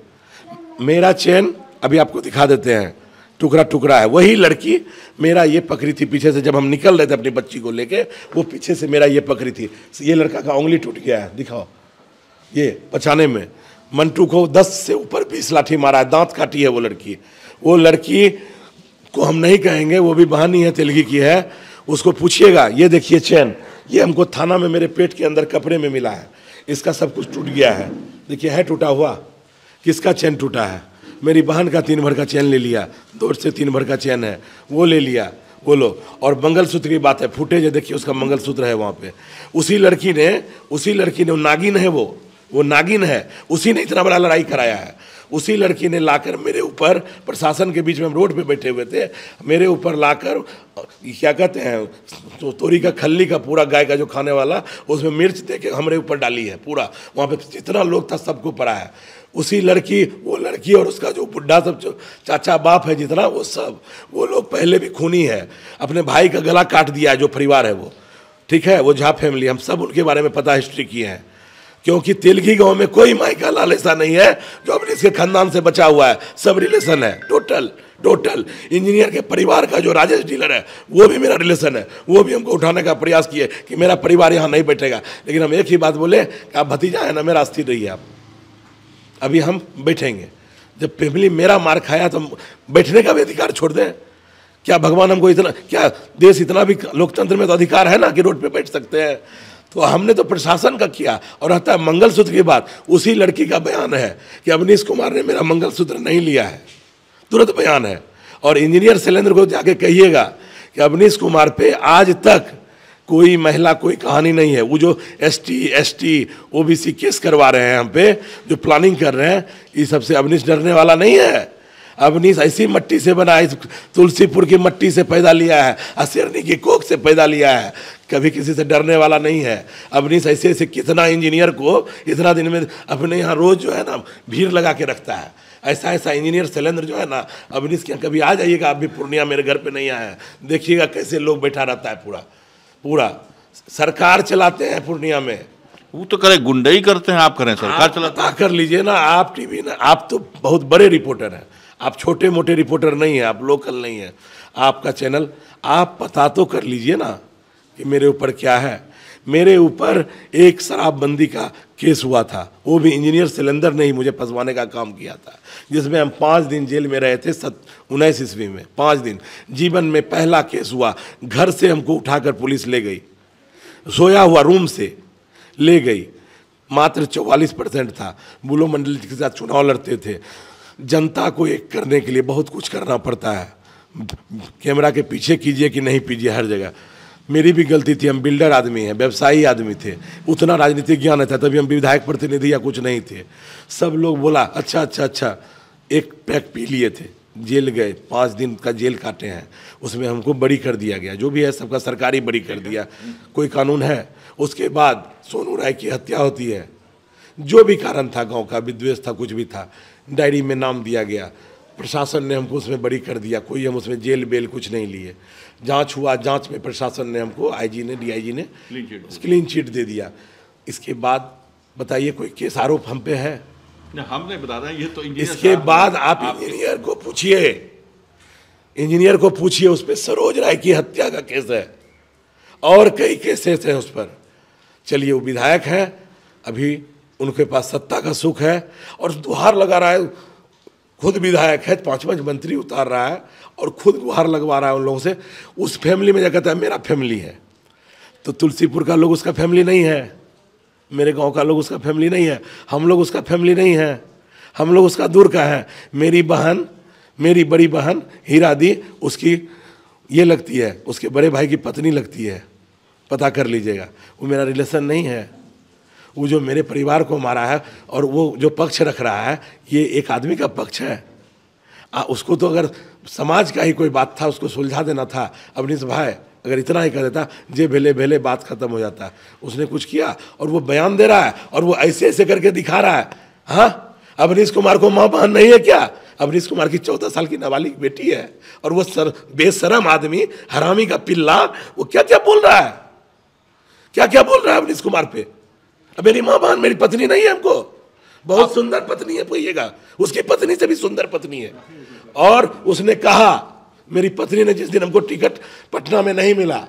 मेरा चैन अभी आपको दिखा देते हैं, टुकड़ा टुकड़ा है। वही लड़की मेरा ये पकड़ी थी पीछे से, जब हम निकल रहे थे अपनी बच्ची को लेके, वो पीछे से मेरा ये पकड़ी थी। ये लड़का का उंगली टूट गया है, दिखाओ, ये बचाने में। मंटू को 10 से ऊपर 20 लाठी मारा है, दांत काटी है वो लड़की। वो लड़की को हम नहीं कहेंगे, वो भी बहानी है, तेलगी की है, उसको पूछिएगा। ये देखिए चैन, ये हमको थाना में मेरे पेट के अंदर कपड़े में मिला है, इसका सब कुछ टूट गया है। देखिए है टूटा हुआ, किसका चैन टूटा है? मेरी बहन का 3 भर का चैन ले लिया, 2 से 3 भर का चैन है वो ले लिया, बोलो। और मंगलसूत्र की बात है, फुटेज है, देखिए उसका मंगलसूत्र है वहाँ पे। उसी लड़की ने वो नागिन है, वो नागिन है, उसी ने इतना बड़ा लड़ाई कराया है। उसी लड़की ने लाकर मेरे ऊपर, प्रशासन के बीच में हम रोड पे बैठे हुए थे, मेरे ऊपर लाकर क्या कहते हैं, तो तोरी का खल्ली का पूरा गाय का जो खाने वाला, उसमें मिर्च दे के हमारे ऊपर डाली है पूरा। वहाँ पे जितना लोग था सबको पड़ा है। उसी लड़की, वो लड़की और उसका जो बुढ़ा सब जो चाचा बाप है जितना, वो सब, वो लोग पहले भी खूनी है, अपने भाई का गला काट दिया है जो परिवार है वो, ठीक है, वो झा फैमिली, हम सब उनके बारे में पता हिस्ट्री किए हैं। क्योंकि तेलगी गांव में कोई माई का लाल ऐसा नहीं है जो अपने इसके खानदान से बचा हुआ है, सब रिलेशन है टोटल। इंजीनियर के परिवार का जो राजेश डीलर है वो भी मेरा रिलेशन है, वो भी हमको उठाने का प्रयास किए कि मेरा परिवार यहाँ नहीं बैठेगा। लेकिन हम एक ही बात बोले कि आप भतीजा है ना मेरा, स्थिर रहिए आप, अभी हम बैठेंगे। जब फैमिली मेरा मार खाया तो बैठने का भी अधिकार छोड़ दें? क्या भगवान हमको इतना, क्या देश इतना भी लोकतंत्र में तो अधिकार है ना कि रोड पे बैठ सकते हैं? तो हमने तो प्रशासन का किया। और रहता है मंगलसूत्र की बात, उसी लड़की का बयान है कि अवनीश कुमार ने मेरा मंगलसूत्र नहीं लिया है, तुरंत बयान है। और इंजीनियर शैलेंद्र को जाके कहिएगा कि अवनीश कुमार पे आज तक कोई महिला, कोई कहानी नहीं है। वो जो ST OBC केस करवा रहे हैं हम पे, जो प्लानिंग कर रहे हैं, ये सबसे अवनीश डरने वाला नहीं है। अवनीश ऐसी मट्टी से बना है, तुलसीपुर की मट्टी से पैदा लिया है, असिरनी की कोख से पैदा लिया है, कभी किसी से डरने वाला नहीं है। अवनीश ऐसे ऐसे कितना इंजीनियर को इतना दिन में अपने यहाँ रोज जो है ना भीड़ लगा के रखता है। ऐसा इंजीनियर शैलेंद्र जो है ना, अवनीश के यहाँ कभी आ जाइएगा, आप भी पूर्णिया मेरे घर पे नहीं आए हैं, देखिएगा कैसे लोग बैठा रहता है। पूरा सरकार चलाते हैं पूर्णिया में। वो तो करे गुंडई करते हैं, आप करें सरकार चलाते हैं। कर लीजिए ना, आप टीवी ना, आप तो बहुत बड़े रिपोर्टर हैं, आप छोटे मोटे रिपोर्टर नहीं हैं, आप लोकल नहीं हैं। आपका चैनल, आप पता तो कर लीजिए ना कि मेरे ऊपर क्या है। मेरे ऊपर एक शराबबंदी का केस हुआ था, वो भी इंजीनियर सिलेंडर ने ही मुझे फंसवाने का काम किया था, जिसमें हम 5 दिन जेल में रहे थे 19 ईस्वी में। 5 दिन जीवन में पहला केस हुआ। घर से हमको उठाकर पुलिस ले गई, सोया हुआ रूम से ले गई। मात्र 44% था। बुलो मंडल के साथ चुनाव लड़ते थे। जनता को एक करने के लिए बहुत कुछ करना पड़ता है। कैमरा के पीछे कीजिए कि नहीं कीजिए, हर जगह मेरी भी गलती थी। हम बिल्डर आदमी हैं, व्यवसायी आदमी थे, उतना राजनीतिक ज्ञान था, तभी हम विधायक प्रतिनिधि या कुछ नहीं थे। सब लोग बोला अच्छा, एक पैक पी लिए थे, जेल गए, 5 दिन का जेल काटे हैं। उसमें हमको बरी कर दिया गया, जो भी है सबका सरकारी बरी कर दिया, कोई कानून है। उसके बाद सोनू राय की हत्या होती है। जो भी कारण था, गांव का विद्वेष था, कुछ भी था, डायरी में नाम दिया गया। प्रशासन ने हमको उसमें बरी कर दिया, कोई हम उसमें जेल बेल कुछ नहीं लिए। जांच हुआ, जांच में प्रशासन ने हमको, आईजी ने, डीआईजी ने क्लीन चिट दे दिया। इसके बाद बताइए कोई केस आरोप हम पे है? हम नहीं बता रहे हैं, ये तो इसके बाद आप इंजीनियर को पूछिए, इंजीनियर को पूछिए, उस पर सरोज राय की हत्या का केस है और कई केसेस हैं उस पर। चलिए, वो विधायक हैं, अभी उनके पास सत्ता का सुख है और गुहार लगा रहा है। खुद विधायक है, 5 मंत्री उतार रहा है और खुद गुहार लगवा रहा है उन लोगों से। उस फैमिली में क्या कहता है मेरा फैमिली है, तो तुलसीपुर का लोग उसका फैमिली नहीं है, मेरे गांव का लोग उसका फैमिली नहीं है, हम लोग उसका फैमिली नहीं है, हम लोग उसका दूर का है। मेरी बहन, मेरी बड़ी बहन हीरा दी, उसकी ये लगती है, उसके बड़े भाई की पत्नी लगती है, पता कर लीजिएगा। वो मेरा रिलेशन नहीं है। वो जो मेरे परिवार को मारा है और वो जो पक्ष रख रहा है, ये एक आदमी का पक्ष है। उसको तो अगर समाज का ही कोई बात था, उसको सुलझा देना था। अवनीश भाई अगर इतना ही कर देता, जे भेले भेले बात खत्म हो जाता। उसने कुछ किया और वो बयान दे रहा है और वो ऐसे ऐसे करके दिखा रहा है। हाँ, अवनीश कुमार को माँ बहन नहीं है क्या? अवनीश कुमार की 14 साल की नाबालिग बेटी है और वो बेशरम आदमी, हरामी का पिल्ला, वो क्या क्या बोल रहा है, क्या क्या बोल रहा है अवनीश कुमार पे। मेरी माँ बहन, मेरी पत्नी नहीं है, हमको बहुत सुंदर पत्नी है, कहिएगा उसकी पत्नी से भी सुंदर पत्नी है। और उसने कहा, मेरी पत्नी ने जिस दिन हमको टिकट पटना में नहीं मिला,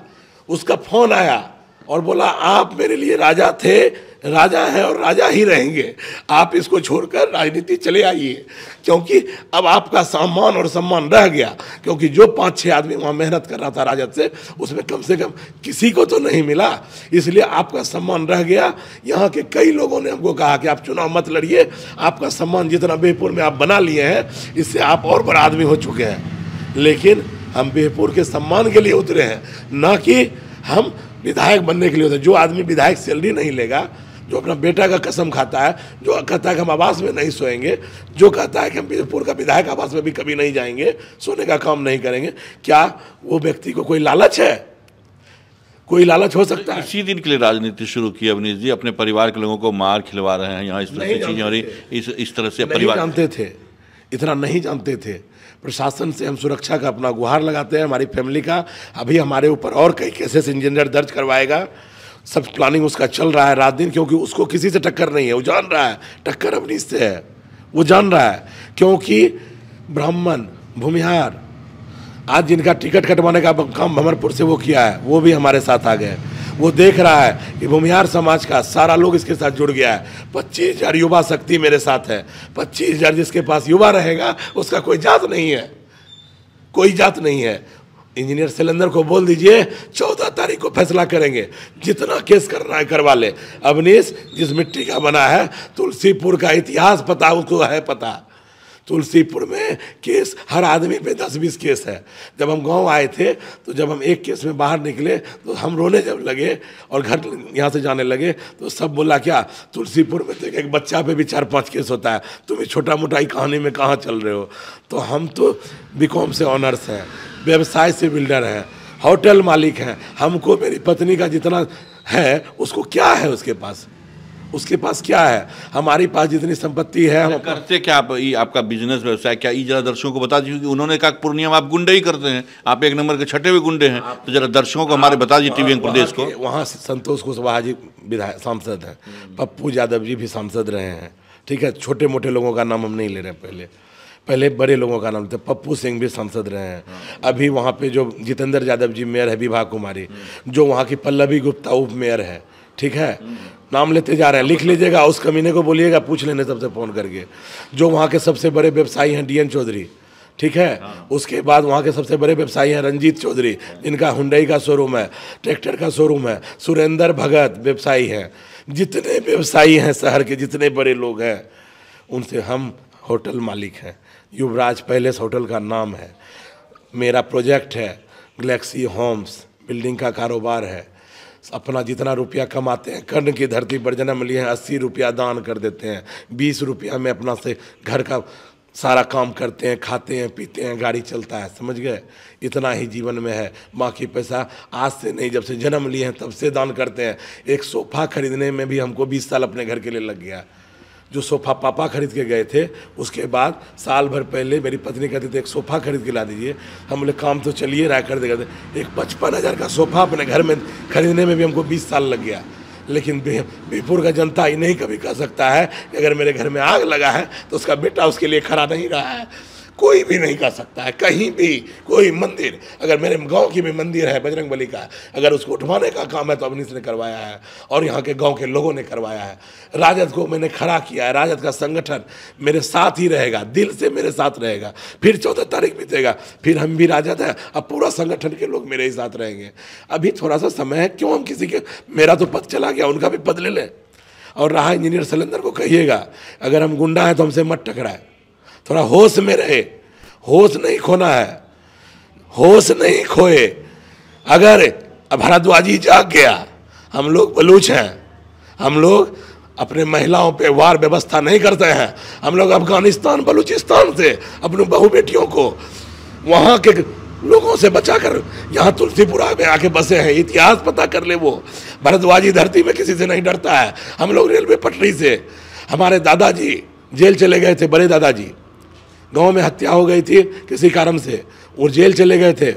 उसका फोन आया और बोला आप मेरे लिए राजा थे, राजा हैं और राजा ही रहेंगे, आप इसको छोड़कर राजनीति चले आइए, क्योंकि अब आपका सम्मान और सम्मान रह गया। क्योंकि जो 5-6 आदमी वहाँ मेहनत कर रहा था राजद से, उसमें कम से कम किसी को तो नहीं मिला, इसलिए आपका सम्मान रह गया। यहाँ के कई लोगों ने हमको कहा कि आप चुनाव मत लड़िए, आपका सम्मान जितना बिहपुर में आप बना लिए हैं, इससे आप और बड़ा आदमी हो चुके हैं। लेकिन हम बिहपुर के सम्मान के लिए उतरे हैं, ना कि हम विधायक बनने के लिए उतरे। जो आदमी विधायक सैलरी नहीं लेगा, जो अपना बेटा का कसम खाता है, जो कहता है कि हम आवास में नहीं सोएंगे, जो कहता है कि हम बिहपुर का विधायक आवास में भी कभी नहीं जाएंगे, सोने का काम नहीं करेंगे, क्या वो व्यक्ति को कोई लालच है? कोई लालच हो सकता है? इसी दिन के लिए राजनीति शुरू की अवनीश जी, अपने परिवार के लोगों को मार खिलवा रहे हैं यहाँ, इस तरह से चीजें हो रही, इस तरह से परिवार जानते थे, इतना नहीं जानते थे। प्रशासन से हम सुरक्षा का अपना गुहार लगाते हैं, हमारी फैमिली का। अभी हमारे ऊपर और कई केसेस इंजीनियर दर्ज करवाएगा, सब प्लानिंग उसका चल रहा है रात दिन, क्योंकि उसको किसी से टक्कर नहीं है। वो जान रहा है टक्कर अवनीश से है, वो जान रहा है। क्योंकि ब्राह्मण, भूमिहार, आज जिनका टिकट कटवाने का काम भमरपुर से वो किया है, वो भी हमारे साथ आ गए। वो देख रहा है कि भूमिहार समाज का सारा लोग इसके साथ जुड़ गया है। 25,000 युवा शक्ति मेरे साथ है। 25,000 जिसके पास युवा रहेगा, उसका कोई जात नहीं है, कोई जात नहीं है। इंजीनियर सिलेंडर को बोल दीजिए 14 तारीख को फैसला करेंगे, जितना केस करना है करवा ले। अवनीश जिस मिट्टी का बना है, तुलसीपुर का इतिहास पता उसको है, पता तुलसीपुर में केस हर आदमी पे 10-20 केस है। जब हम गांव आए थे, तो जब हम एक केस में बाहर निकले तो हम रोने जब लगे और घर यहाँ से जाने लगे, तो सब बोला क्या तुलसीपुर में तो एक बच्चा पे भी 4-5 केस होता है, तुम ये छोटा मोटा ही कहानी में कहाँ चल रहे हो। तो हम तो बीकॉम से ऑनर्स हैं, व्यवसाय से बिल्डर हैं, होटल मालिक हैं। हमको मेरी पत्नी का जितना है, उसको क्या है, उसके पास क्या है? हमारे पास जितनी संपत्ति है, हम करते क्या आप? आपका बिजनेस व्यवसाय क्या? जरा दर्शकों को बता दीजिए कि उन्होंने कहा पूर्णिया में आप गुंडे ही करते हैं, आप 1 नंबर के छठे हुए गुंडे हैं, तो जरा दर्शकों को हमारे बता दीजिए, टीवी प्रदेश को। वहाँ संतोष कुशवाहा जी विधायक सांसद हैं, पप्पू यादव जी भी सांसद रहे हैं, ठीक है। छोटे मोटे लोगों का नाम हम नहीं ले रहे, पहले बड़े लोगों का नाम था, पप्पू सिंह भी सांसद रहे हैं। अभी वहाँ पे जो जितेंद्र यादव जी मेयर है, विभा कुमारी, जो वहाँ की पल्लवी गुप्ता उप मेयर है, ठीक है, नाम लेते जा रहे हैं, लिख लीजिएगा, उस कमीने को बोलिएगा, पूछ लेने सबसे फ़ोन करके। जो वहाँ के सबसे बड़े व्यवसायी हैं DN चौधरी, ठीक है, उसके बाद वहाँ के सबसे बड़े व्यवसायी हैं रंजीत चौधरी, जिनका हुंडई का शोरूम है, ट्रैक्टर का शोरूम है, सुरेंद्र भगत व्यवसायी हैं। जितने व्यवसायी हैं शहर के, जितने बड़े लोग हैं, उनसे हम होटल मालिक हैं। युवराज पैलेस होटल का नाम है। मेरा प्रोजेक्ट है गैलेक्सी होम्स, बिल्डिंग का कारोबार है। अपना जितना रुपया कमाते हैं, कर्ण की धरती पर जन्म लिए हैं, 80 रुपया दान कर देते हैं, 20 रुपया में अपना से घर का सारा काम करते हैं, खाते हैं, पीते हैं, गाड़ी चलता है, समझ गए। इतना ही जीवन में है, बाकी पैसा आज से नहीं, जब से जन्म लिए हैं तब से दान करते हैं। एक सोफ़ा खरीदने में भी हमको 20 साल अपने घर के लिए लग गया। जो सोफ़ा पापा खरीद के गए थे, उसके बाद साल भर पहले मेरी पत्नी कहती थी एक सोफ़ा खरीद के ला दीजिए। हम बोले काम तो चलिए रहा कर देगा। एक 55,000 का सोफ़ा अपने घर में खरीदने में भी हमको 20 साल लग गया। लेकिन बीरपुर का जनता ही नहीं कभी कह सकता है कि अगर मेरे घर में आग लगा है तो उसका बेटा उसके लिए खड़ा नहीं रहा है। कोई भी नहीं कह सकता है। कहीं भी कोई मंदिर, अगर मेरे गांव की भी मंदिर है बजरंगबली का, अगर उसको उठवाने का काम है तो अवनीश ने करवाया है और यहाँ के गांव के लोगों ने करवाया है। राजद को मैंने खड़ा किया है। राजद का संगठन मेरे साथ ही रहेगा, दिल से मेरे साथ रहेगा। फिर 14 तारीख बीतेगा, फिर हम भी राजद है, अब पूरा संगठन के लोग मेरे ही साथ रहेंगे। अभी थोड़ा सा समय है, क्यों हम किसी के, मेरा तो पद चला गया, उनका भी पद ले लें। और रहा इंजीनियर शैलेंद्र को कहिएगा, अगर हम गुंडा हैं तो हमसे मत टकराए, थोड़ा होश में रहे। होश नहीं खोना है, होश नहीं खोए। अगर भारद्वाजी जाग गया, हम लोग बलूच हैं, हम लोग अपने महिलाओं पे वार व्यवस्था नहीं करते हैं। हम लोग अफगानिस्तान बलूचिस्तान से अपनी बहू बेटियों को वहाँ के लोगों से बचाकर यहाँ तुलसीपुरा में आके बसे हैं। इतिहास पता कर ले, वो भारद्वाजी धरती में किसी से नहीं डरता है। हम लोग रेलवे पटरी से, हमारे दादाजी जेल चले गए थे, बड़े दादाजी, गांव में हत्या हो गई थी किसी कारण से, वो जेल चले गए थे।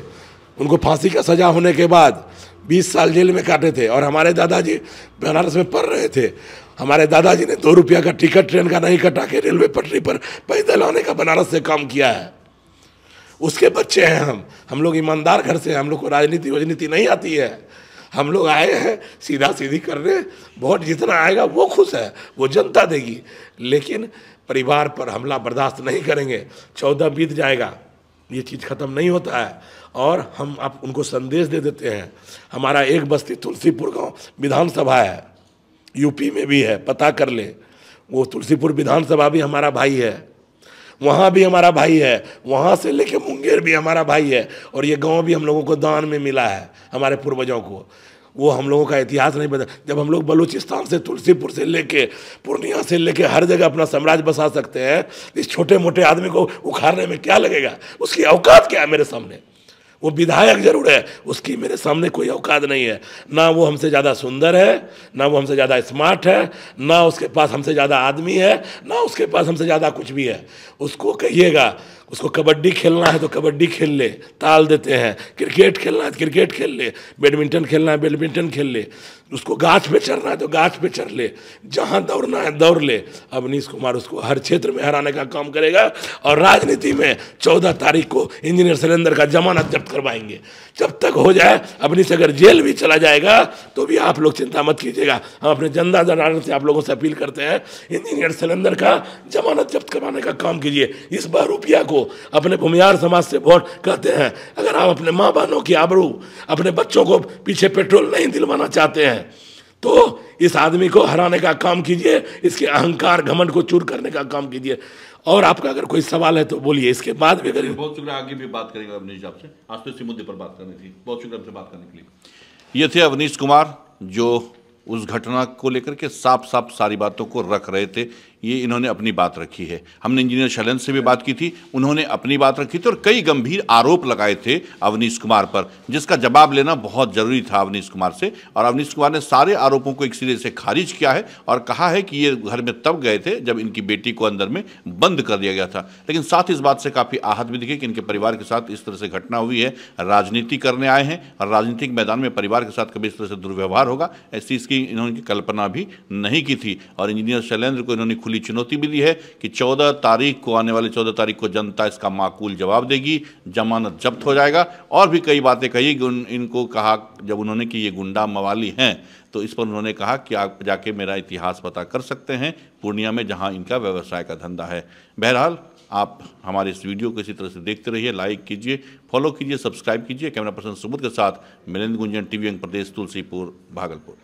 उनको फांसी का सजा होने के बाद 20 साल जेल में काटे थे। और हमारे दादाजी बनारस में पढ़ रहे थे। हमारे दादाजी ने 2 रुपया का टिकट ट्रेन का नहीं कटा के रेलवे पटरी पर पैदल आने का बनारस से काम किया है। उसके बच्चे हैं हम लोग ईमानदार घर से, हम लोग को राजनीति नहीं आती है। हम लोग आए हैं सीधा सीधी करने। वोट जितना आएगा वो खुश है, वो जनता देगी, लेकिन परिवार पर हमला बर्दाश्त नहीं करेंगे। 14 बीत जाएगा, ये चीज़ ख़त्म नहीं होता है। और हम आप उनको संदेश दे देते हैं। हमारा एक बस्ती तुलसीपुर गांव विधानसभा है, यूपी में भी है, पता कर ले। वो तुलसीपुर विधानसभा भी हमारा भाई है, वहाँ भी हमारा भाई है, वहाँ से लेके मुंगेर भी हमारा भाई है। और ये गांव भी हम लोगों को दान में मिला है, हमारे पूर्वजों को। वो हम लोगों का इतिहास नहीं बता। जब हम लोग बलूचिस्तान से, तुलसीपुर से लेके, पूर्णिया से लेके हर जगह अपना साम्राज्य बसा सकते हैं, इस छोटे मोटे आदमी को उखाड़ने में क्या लगेगा? उसकी औकात क्या है मेरे सामने? वो विधायक जरूर है, उसकी मेरे सामने कोई औकात नहीं है। ना वो हमसे ज़्यादा सुंदर है, ना वो हमसे ज़्यादा स्मार्ट है, ना उसके पास हमसे ज़्यादा आदमी है, ना उसके पास हमसे ज़्यादा कुछ भी है। उसको कहिएगा, उसको कबड्डी खेलना है तो कबड्डी खेल ले, ताल देते हैं। क्रिकेट खेलना है तो क्रिकेट खेल ले, बैडमिंटन खेलना है बैडमिंटन खेल ले, उसको गाछ पे चढ़ना है तो गाछ पे चढ़ ले, जहाँ दौड़ना है दौड़ ले। अवनीश कुमार उसको हर क्षेत्र में हराने का काम करेगा। और राजनीति में 14 तारीख को इंजीनियर शैलेंद्र का जमानत जब्त करवाएंगे। जब तक हो जाए, अवनीश अगर जेल भी चला जाएगा तो भी आप लोग चिंता मत कीजिएगा। हम अपने जनता जनार्दन से आप लोगों से अपील करते हैं, इंजीनियर शैलेंद्र का जमानत जब्त करवाने का काम कीजिए। इस बार रुपया को अपने भूमिहार समाज से वोट कहते हैं। अगर आप अपने माँ बहनों की आबरू, अपने बच्चों को पीछे पेट्रोल नहीं दिलवाना चाहते हैं तो इस आदमी को हराने का काम कीजिए, इसके अहंकार घमंड को चूर करने का काम कीजिए। और आपका अगर कोई सवाल है तो बोलिए, इसके बाद भी अगर बहुत शुक्रिया, आगे भी बात करेंगे अवनीश जी आपसे। आज तो इसी मुद्दे पर बात करनी थी। बहुत शुक्रिया आपसे बात करने के लिए। ये थे अवनीश कुमार, जो उस घटना को लेकर के साफ साफ सारी बातों को रख रहे थे। ये इन्होंने अपनी बात रखी है। हमने इंजीनियर शैलेंद्र से भी बात की थी, उन्होंने अपनी बात रखी थी और कई गंभीर आरोप लगाए थे अवनीश कुमार पर, जिसका जवाब लेना बहुत जरूरी था अवनीश कुमार से। और अवनीश कुमार ने सारे आरोपों को एक सिरे से खारिज किया है और कहा है कि ये घर में तब गए थे जब इनकी बेटी को अंदर में बंद कर दिया गया था। लेकिन साथ इस बात से काफ़ी आहत भी दिखे कि इनके परिवार के साथ इस तरह से घटना हुई है। राजनीति करने आए हैं और राजनीतिक मैदान में परिवार के साथ कभी इस तरह से दुर्व्यवहार होगा, ऐसी इसकी इन्होंने कल्पना भी नहीं की थी। और इंजीनियर शैलेंद्र को इन्होंने खुली चुनौती मिली है कि 14 तारीख को, आने वाले 14 तारीख को जनता इसका माकूल जवाब देगी, जमानत जब्त हो जाएगा। और भी कई बातें कही इनको कहा, जब उन्होंने कि ये गुंडा मवाली हैं तो इस पर उन्होंने कहा कि आप जाके मेरा इतिहास पता कर सकते हैं पूर्णिया में, जहां इनका व्यवसाय का धंधा है। बहरहाल आप हमारे इस वीडियो को इसी तरह से देखते रहिए, लाइक कीजिए, फॉलो कीजिए, सब्सक्राइब कीजिए। कैमरा पर्सन सुबोध के साथ मिलिंद गुंजन, टीवी अंक प्रदेश, तुलसीपुर, भागलपुर।